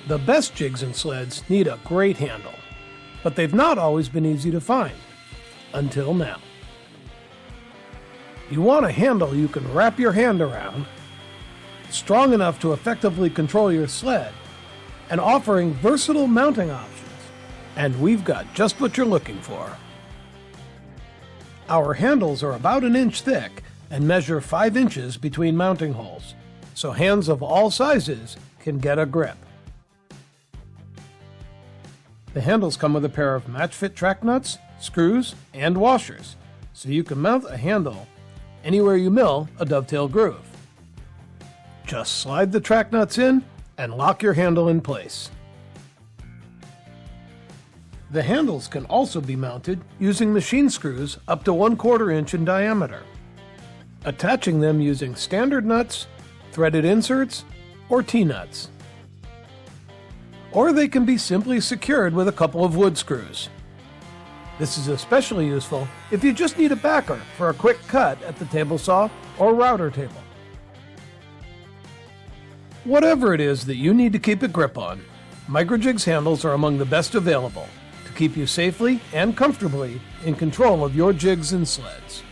The best jigs and sleds need a great handle, but they've not always been easy to find, until now. You want a handle you can wrap your hand around, strong enough to effectively control your sled, and offering versatile mounting options. And we've got just what you're looking for. Our handles are about an inch thick and measure 5 inches between mounting holes, so hands of all sizes can get a grip. The handles come with a pair of MatchFit Track Nuts, screws, and washers, so you can mount a handle anywhere you mill a dovetail groove. Just slide the track nuts in and lock your handle in place. The handles can also be mounted using machine screws up to 1/4 inch in diameter, attaching them using standard nuts, threaded inserts, or T-nuts. Or they can be simply secured with a couple of wood screws. This is especially useful if you just need a backer for a quick cut at the table saw or router table. Whatever it is that you need to keep a grip on, MicroJig's handles are among the best available to keep you safely and comfortably in control of your jigs and sleds.